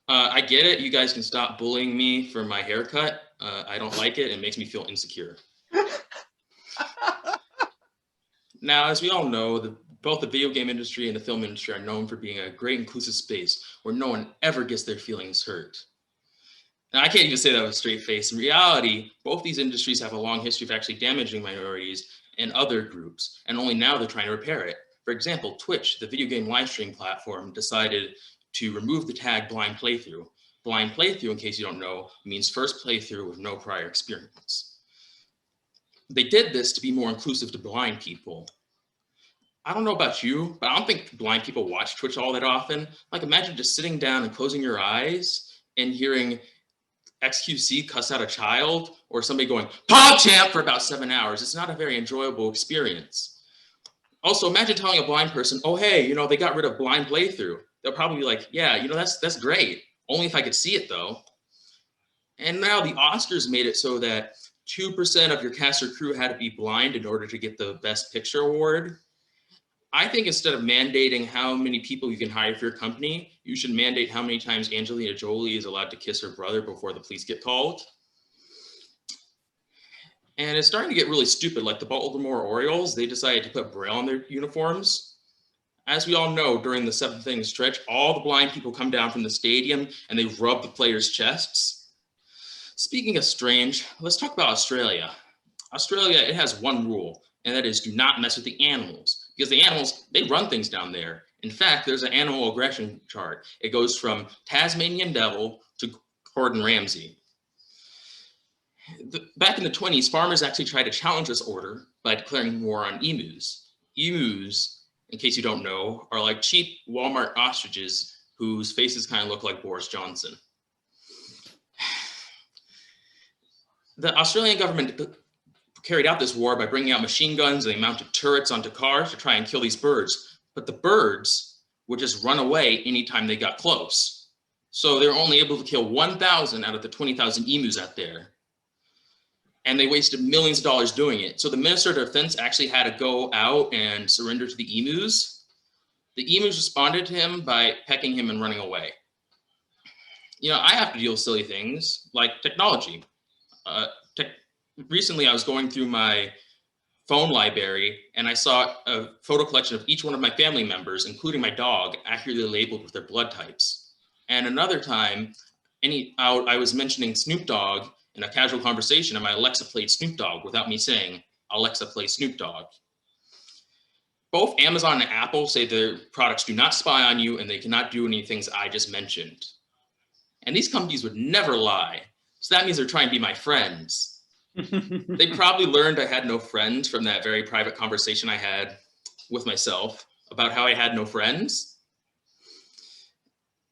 I get it. You guys can stop bullying me for my haircut. I don't like it. It makes me feel insecure. Now, as we all know, both the video game industry and the film industry are known for being a great inclusive space where no one ever gets their feelings hurt. And I can't even say that with a straight face. In reality, both these industries have a long history of actually damaging minorities and other groups, and only now they're trying to repair it. For example, Twitch, the video game live stream platform, decided to remove the tag blind playthrough. Blind playthrough, in case you don't know, means first playthrough with no prior experience. They did this to be more inclusive to blind people. I don't know about you, but I don't think blind people watch Twitch all that often. Like, imagine just sitting down and closing your eyes and hearing XQC cuss out a child or somebody going PogChamp for about 7 hours. It's not a very enjoyable experience. Also, imagine telling a blind person, oh, hey, they got rid of blind playthrough. They'll probably be like, yeah, that's great. Only if I could see it, though. And now the Oscars made it so that 2% of your cast or crew had to be blind in order to get the Best Picture award. I think instead of mandating how many people you can hire for your company, you should mandate how many times Angelina Jolie is allowed to kiss her brother before the police get called. And it's starting to get really stupid, like the Baltimore Orioles, they decided to put Braille on their uniforms. As we all know, during the seventh inning stretch, all the blind people come down from the stadium and they rub the players' chests. Speaking of strange, let's talk about Australia. Australia, it has one rule, and that is do not mess with the animals, because the animals, they run things down there. In fact, there's an animal aggression chart. It goes from Tasmanian devil to Gordon Ramsay. Back in the 20s, farmers actually tried to challenge this order by declaring war on emus. Emus, in case you don't know, are like cheap Walmart ostriches whose faces kind of look like Boris Johnson. The Australian government carried out this war by bringing out machine guns, and they mounted turrets onto cars to try and kill these birds. But the birds would just run away anytime they got close. So they were only able to kill 1,000 out of the 20,000 emus out there. And they wasted millions of dollars doing it. So the Minister of Defense actually had to go out and surrender to the emus. The emus responded to him by pecking him and running away. I have to deal with silly things like technology. Recently, I was going through my phone library and I saw a photo collection of each one of my family members, including my dog, accurately labeled with their blood types. And another time, I was mentioning Snoop Dogg in a casual conversation, and my Alexa played Snoop Dogg without me saying, Alexa, play Snoop Dogg. Both Amazon and Apple say their products do not spy on you and they cannot do any things I just mentioned. And these companies would never lie. So that means they're trying to be my friends. They probably learned I had no friends from that very private conversation I had with myself about how I had no friends.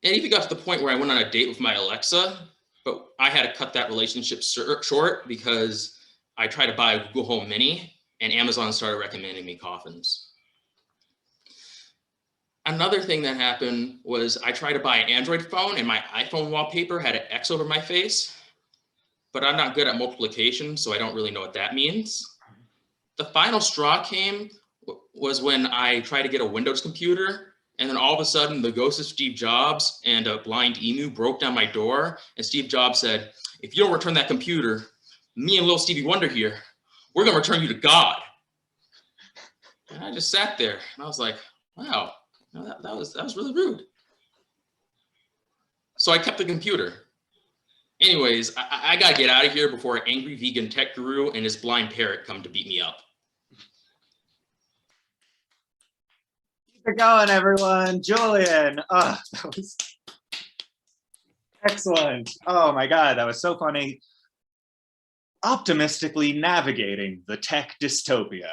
And even got to the point where I went on a date with my Alexa, but I had to cut that relationship short because I tried to buy a Google Home Mini and Amazon started recommending me coffins. Another thing that happened was I tried to buy an Android phone and my iPhone wallpaper had an X over my face, but I'm not good at multiplication, so I don't really know what that means. The final straw was when I tried to get a Windows computer, and then all of a sudden the ghost of Steve Jobs and a blind emu broke down my door, and Steve Jobs said, if you don't return that computer, me and little Stevie Wonder here, we're gonna return you to God. And I just sat there and I was like, wow, that was really rude. So I kept the computer. Anyways, I gotta get out of here before an angry vegan tech guru and his blind parrot come to beat me up. Keep it going, everyone. Julian. Oh, that was excellent. Oh my God, that was so funny. Optimistically navigating the tech dystopia.